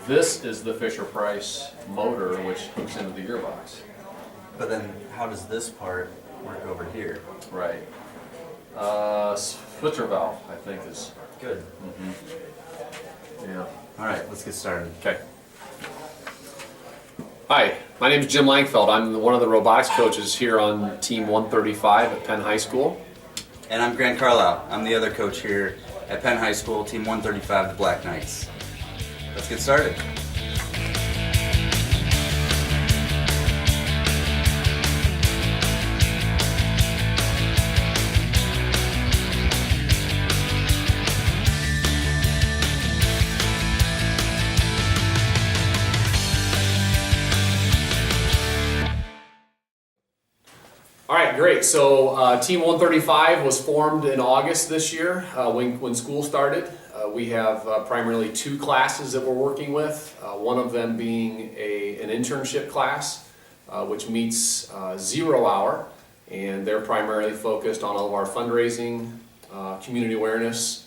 This is the Fisher-Price motor, which hooks into the gearbox. But then how does this part work over here? Right. Switcher valve, I think, is Good. yeah. All right, let's get started. Okay. Hi, my name is Jim Langfeld. I'm one of the robotics coaches here on Team 135 at Penn High School. And I'm Grant Carlisle. I'm the other coach here at Penn High School, Team 135, the Black Knights. Let's get started. All right, great. So Team 135 was formed in August this year when school started. We have primarily two classes that we're working with, one of them being an internship class, which meets 0 hour, and they're primarily focused on all of our fundraising, community awareness,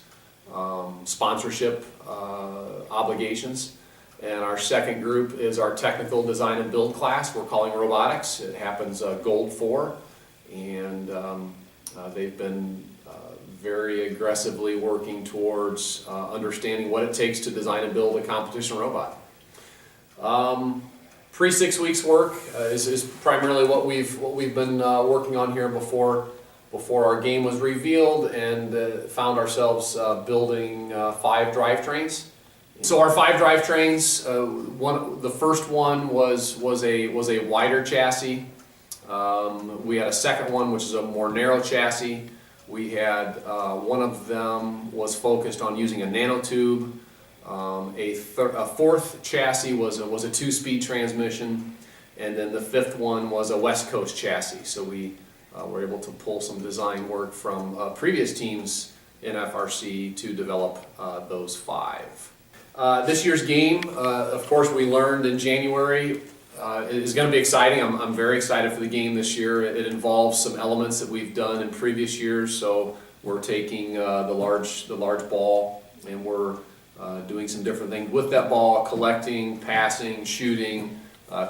sponsorship obligations. And our second group is our technical design and build class we're calling Robotics. It happens Gold 4, and they've been very aggressively working towards understanding what it takes to design and build a competition robot. Pre 6 weeks work is primarily what we've been working on here before our game was revealed, and found ourselves building 5 drivetrains. So our 5 drivetrains, the first one was a wider chassis. We had a second one, which is a more narrow chassis. We had one of them was focused on using a nanotube. A fourth chassis was a 2-speed transmission, and then the fifth one was a West Coast chassis. So we were able to pull some design work from previous teams in FRC to develop those 5. This year's game, of course, we learned in January, is going to be exciting. I'm very excited for the game this year. It involves some elements that we've done in previous years. So we're taking the large ball, and we're doing some different things with that ball: collecting, passing, shooting,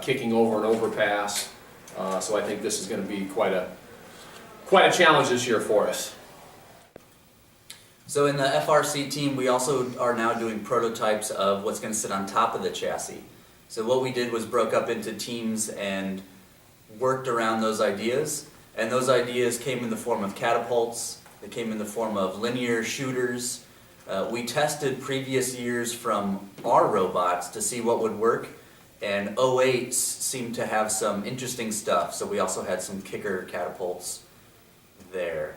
kicking over an overpass. So I think this is going to be quite a challenge this year for us. So in the FRC team, we also are now doing prototypes of what's going to sit on top of the chassis. So what we did was broke up into teams and worked around those ideas. And those ideas came in the form of catapults. They came in the form of linear shooters. We tested previous years from our robots to see what would work. And 08s seemed to have some interesting stuff. So we also had some kicker catapults there.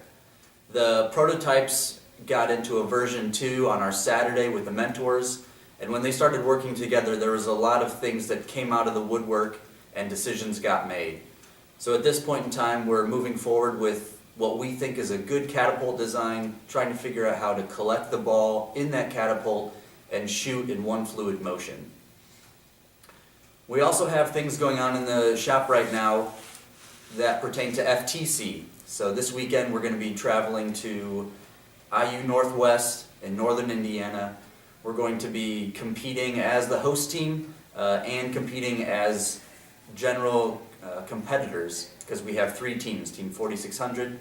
The prototypes got into a version 2 on our Saturday with the mentors, and when they started working together, there was a lot of things that came out of the woodwork and decisions got made. So at this point in time, we're moving forward with what we think is a good catapult design, trying to figure out how to collect the ball in that catapult and shoot in one fluid motion. We also have things going on in the shop right now that pertain to FTC. So this weekend we're going to be traveling to IU Northwest in northern Indiana. We're going to be competing as the host team and competing as general competitors, because we have 3 teams: Team 4600,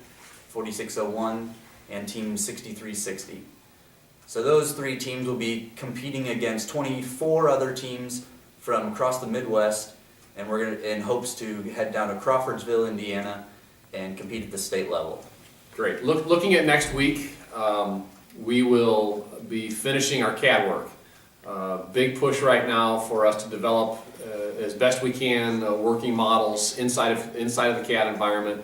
4601, and Team 6360. So those 3 teams will be competing against 24 other teams from across the Midwest, and we're going to, in hopes to head down to Crawfordsville, Indiana, and compete at the state level. Great. Looking at next week, we will be finishing our CAD work. Big push right now for us to develop as best we can working models inside of the CAD environment,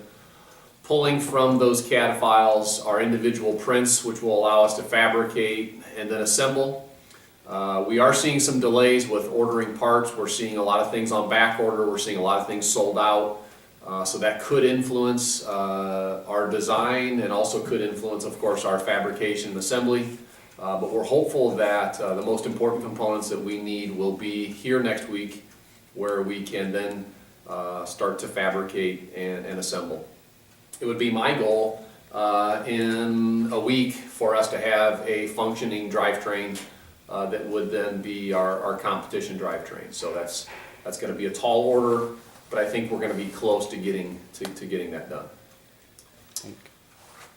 pulling from those CAD files our individual prints, which will allow us to fabricate and then assemble. We are seeing some delays with ordering parts. We're seeing a lot of things on back order. We're seeing a lot of things sold out. So that could influence our design, and also could influence, of course, our fabrication and assembly. But we're hopeful that the most important components that we need will be here next week, where we can then start to fabricate and assemble. It would be my goal in a week for us to have a functioning drivetrain that would then be our competition drivetrain. So that's going to be a tall order, but I think we're going to be close to getting that done.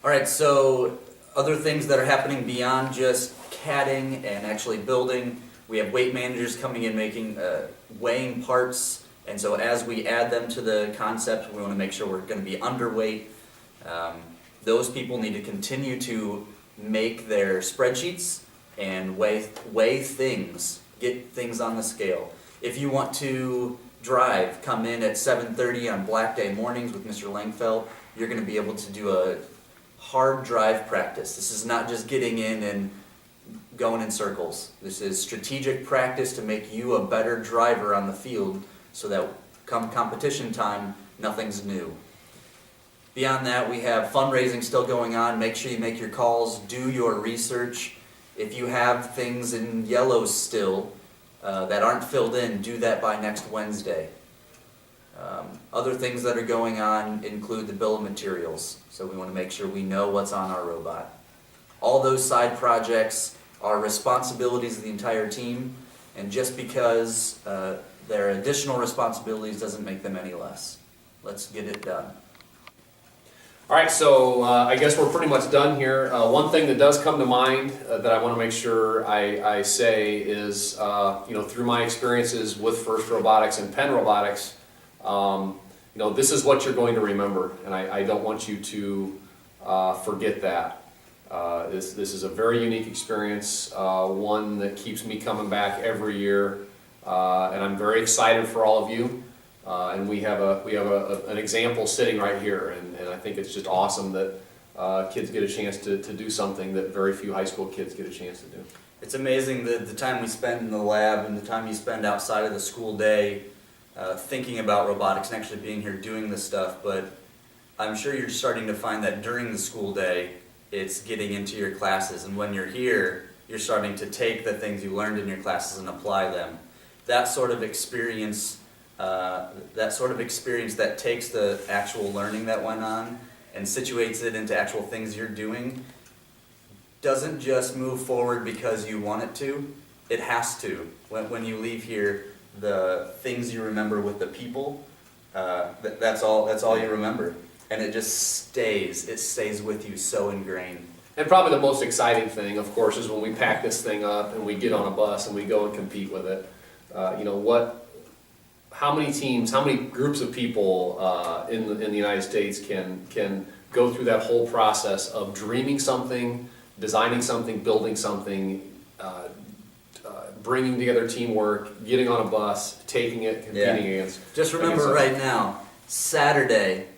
All right, so other things that are happening beyond just CADing and actually building, we have weight managers coming in making weighing parts, and so as we add them to the concept, we want to make sure we're going to be underweight. Those people need to continue to make their spreadsheets and weigh things, get things on the scale. If you want to drive, come in at 7:30 on Black Day mornings with Mr. Langfeld, you're going to be able to do a hard drive practice. This is not just getting in and going in circles. This is strategic practice to make you a better driver on the field so that come competition time, nothing's new. Beyond that, we have fundraising still going on. Make sure you make your calls, do your research. If you have things in yellow still that aren't filled in, do that by next Wednesday. Other things that are going on include the bill of materials, so we want to make sure we know what's on our robot. All those side projects are responsibilities of the entire team, and just because they're additional responsibilities doesn't make them any less. Let's get it done. All right, so I guess we're pretty much done here. One thing that does come to mind that I want to make sure I say is, through my experiences with First Robotics and Penn Robotics, this is what you're going to remember, and I don't want you to forget that. This is a very unique experience, one that keeps me coming back every year, and I'm very excited for all of you. And we have an example sitting right here, and I think it's just awesome that kids get a chance to do something that very few high school kids get a chance to do. It's amazing the time we spend in the lab and the time you spend outside of the school day thinking about robotics and actually being here doing this stuff, but I'm sure you're starting to find that during the school day it's getting into your classes, and when you're here you're starting to take the things you learned in your classes and apply them. That sort of experience that takes the actual learning that went on and situates it into actual things you're doing doesn't just move forward because you want it to. It has to. When you leave here, the things you remember with the people, that's all you remember. And it just stays. It stays with you so ingrained. And probably the most exciting thing, of course, is when we pack this thing up and we get on a bus and we go and compete with it. How many teams, how many groups of people in the United States can go through that whole process of dreaming something, designing something, building something, bringing together teamwork, getting on a bus, taking it, competing against. Just remember right now, Saturday,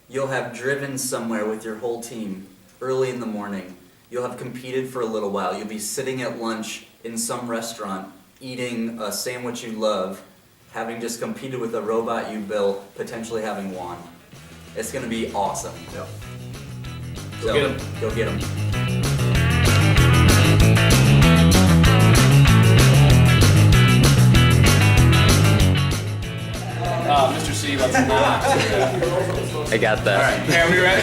you'll have driven somewhere with your whole team early in the morning. You'll have competed for a little while. You'll be sitting at lunch in some restaurant, eating a sandwich you love, having just competed with a robot you built, potentially having won. It's going to be awesome. Yep. Go get them. Go get them. Mr. C, let's not. I got that. All right, are we ready?